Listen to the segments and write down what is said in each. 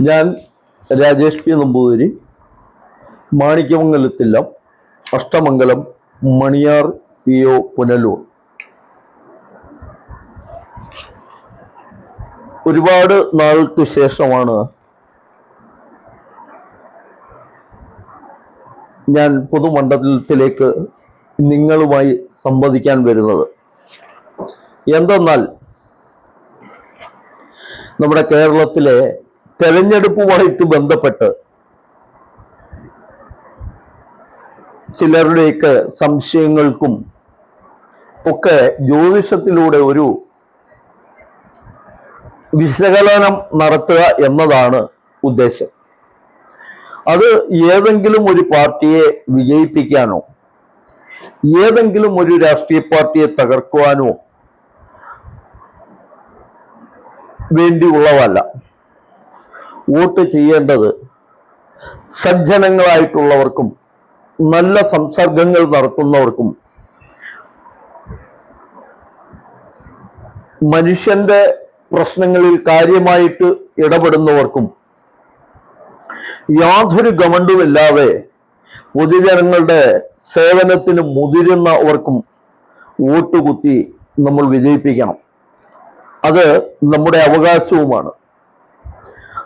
ഞാൻ Rajesh P Namboothiri, മാണിക്യമംഗലത്തില്ലം, Ashtamangalam, Maniyar PO, Punalur. ഒരുപാട് നാൾക്ക് ശേഷമാണ് ഞാൻ പൊതുമണ്ഡലത്തിലേക്ക് നിങ്ങളുമായി സംവദിക്കാൻ വരുന്നത്. എന്തെന്നാൽ നമ്മുടെ കേരളത്തിലെ തെരഞ്ഞെടുപ്പുമായിട്ട് ബന്ധപ്പെട്ട് ചിലരുടെയൊക്കെ സംശയങ്ങൾക്കും ഒക്കെ ജ്യോതിഷത്തിലൂടെ ഒരു വിശകലനം നടത്തുക എന്നതാണ് ഉദ്ദേശം. അത് ഏതെങ്കിലും ഒരു പാർട്ടിയെ വിജയിപ്പിക്കാനോ ഏതെങ്കിലും ഒരു രാഷ്ട്രീയ പാർട്ടിയെ തകർക്കുവാനോ വേണ്ടിയുള്ളതല്ല. വോട്ട് ചെയ്യേണ്ടത് സജ്ജനങ്ങളായിട്ടുള്ളവർക്കും നല്ല സംസർഗങ്ങൾ നടത്തുന്നവർക്കും മനുഷ്യന്റെ പ്രശ്നങ്ങളിൽ കാര്യമായിട്ട് ഇടപെടുന്നവർക്കും യാതൊരു ഗവൺമെന്റുമില്ലാതെ പൊതുജനങ്ങളുടെ സേവനത്തിന് മുതിരുന്നവർക്കും വോട്ട് കുത്തി നമ്മൾ വിജയിപ്പിക്കണം. അത് നമ്മുടെ അവകാശവുമാണ്.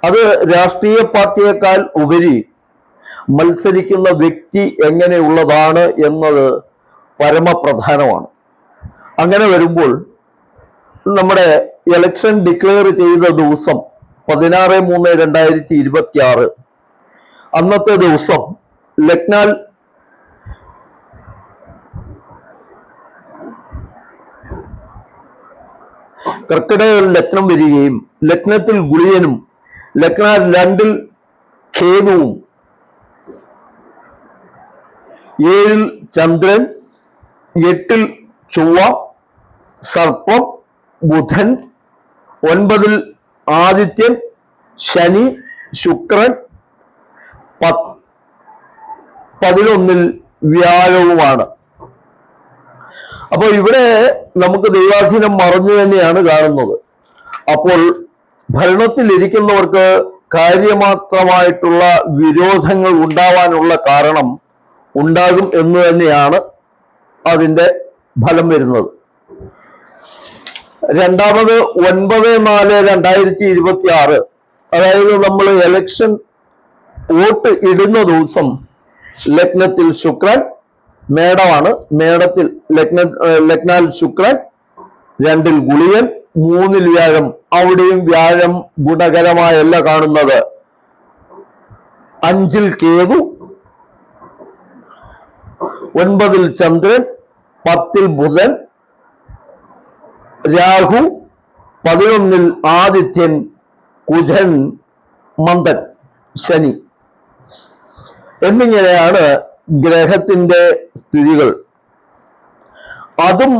അത് രാഷ്ട്രീയ പാർട്ടിയേക്കാൾ ഉപരി മത്സരിക്കുന്ന വ്യക്തി എങ്ങനെയുള്ളതാണ് എന്നത് പരമപ്രധാനമാണ്. അങ്ങനെ വരുമ്പോൾ നമ്മുടെ ഇലക്ഷൻ ഡിക്ലെയർ ചെയ്ത ദിവസം 16/3/2026 അന്നത്തെ ദിവസം ലക്നാൽ കർക്കിടക ലഗ്നം വരികയും ലഗ്നത്തിൽ ഗുളിയനും ലഗ്നാൽ 2 കേതുവും 7 ചന്ദ്രൻ 8 ചൊവ്വ സർപ്പം ബുധൻ 9 ആദിത്യൻ ശനി ശുക്രൻ 11 വ്യാഴവുമാണ്. അപ്പോൾ ഇവിടെ നമുക്ക് ദൈവാധീനം മറഞ്ഞു തന്നെയാണ് കാണുന്നത്. അപ്പോൾ ഭരണത്തിലിരിക്കുന്നവർക്ക് കാര്യമാത്രമായിട്ടുള്ള വിരോധങ്ങൾ ഉണ്ടാവാനുള്ള കാരണം ഉണ്ടാകും എന്ന് തന്നെയാണ് അതിൻ്റെ ഫലം വരുന്നത്. രണ്ടാമത് 9/4/2026 അതായത് നമ്മൾ ഇലക്ഷൻ വോട്ട് ഇടുന്ന ദിവസം ലഗ്നത്തിൽ ശുക്രൻ മേടമാണ്, മേടത്തിൽ ലഗ്നാൽ ശുക്രൻ 2 ഗുളിയൻ 3 വ്യാഴം. അവിടെയും വ്യാഴം ഗുണകരമായല്ല കാണുന്നത്. 5 കേതു 9 ചന്ദ്രൻ 10 ബുധൻ രാഹു 11 ആദിത്യൻ കുജൻ മന്ദൻ ശനി എന്നിങ്ങനെയാണ് ഗ്രഹത്തിന്റെ സ്ഥിതികൾ. അതും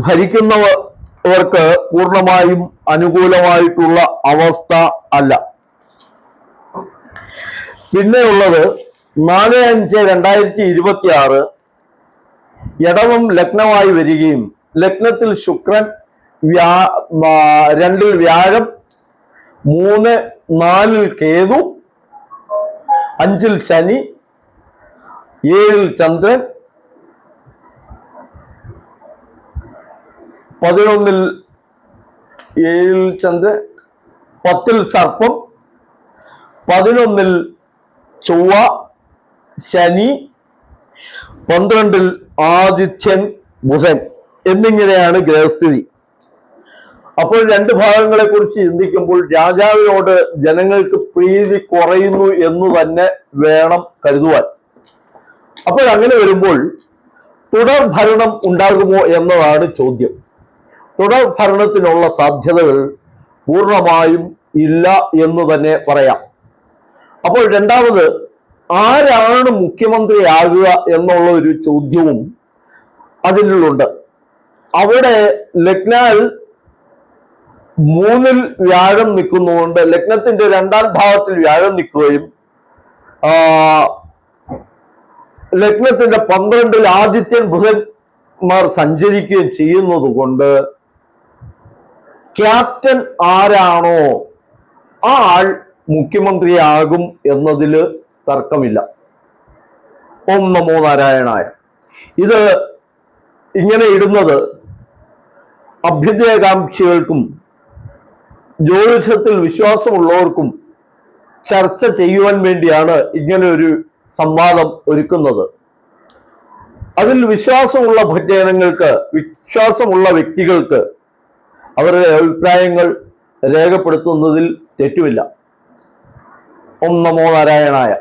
ഭരിക്കുന്നവർക്ക് പൂർണ്ണമായും അനുകൂലമായിട്ടുള്ള അവസ്ഥ അല്ല. പിന്നെയുള്ളത് 4/5/2026 ഇടവം ലഗ്നമായി വരികയും ലഗ്നത്തിൽ ശുക്രൻ 2 വ്യാഴം 3-4 കേതു 5 ശനി 7 ചന്ദ്രൻ 11 ചന്ദ്രൻ 10 സർപ്പം 11 ചൊവ്വ ശനി 12 ആദിത്യൻ ബുധൻ എന്നിങ്ങനെയാണ് ഗ്രഹസ്ഥിതി. അപ്പോൾ 2 ഭാഗങ്ങളെ കുറിച്ച് ചിന്തിക്കുമ്പോൾ രാജാവിനോട് ജനങ്ങൾക്ക് പ്രീതി കുറയുന്നു എന്ന് തന്നെ വേണം കരുതുവാൻ. അപ്പോൾ അങ്ങനെ വരുമ്പോൾ തുടർ ഭരണം ഉണ്ടാകുമോ എന്നതാണ് ചോദ്യം. തുടർ ഭരണത്തിനുള്ള സാധ്യതകൾ പൂർണ്ണമായും ഇല്ല എന്ന് തന്നെ പറയാം. അപ്പോൾ രണ്ടാമത് ആരാണ് മുഖ്യമന്ത്രിയാകുക എന്നുള്ള ഒരു ചോദ്യവും അതിനുള്ളുണ്ട്. അവിടെ ലഗ്നാൽ 3 വ്യാഴം നിൽക്കുന്നതുകൊണ്ട് ലഗ്നത്തിന്റെ 2ാം ഭാവത്തിൽ വ്യാഴം നിൽക്കുകയും ലഗ്നത്തിന്റെ 12 ആദിത്യൻ ബുധന്മാർ സഞ്ചരിക്കുകയും ചെയ്യുന്നത് കൊണ്ട് ക്യാപ്റ്റൻ ആരാണോ ആ ആൾ മുഖ്യമന്ത്രിയാകും എന്നതിൽ തർക്കമില്ല. ഓം നമോ നാരായണായ. ഇത് ഇങ്ങനെ ഇടുന്നത് അഭ്യുദയകാംക്ഷികൾക്കും ജ്യോതിഷത്തിൽ വിശ്വാസമുള്ളവർക്കും ചർച്ച ചെയ്യുവാൻ വേണ്ടിയാണ് ഇങ്ങനെ ഒരു സംവാദം ഒരുക്കുന്നത്. അതിൽ വിശ്വാസമുള്ള ജനങ്ങൾക്ക്, വിശ്വാസമുള്ള വ്യക്തികൾക്ക് അവരുടെ അഭിപ്രായങ്ങൾ രേഖപ്പെടുത്തുന്നതിൽ തെറ്റുമില്ല. ഓം നമോ നാരായണായ.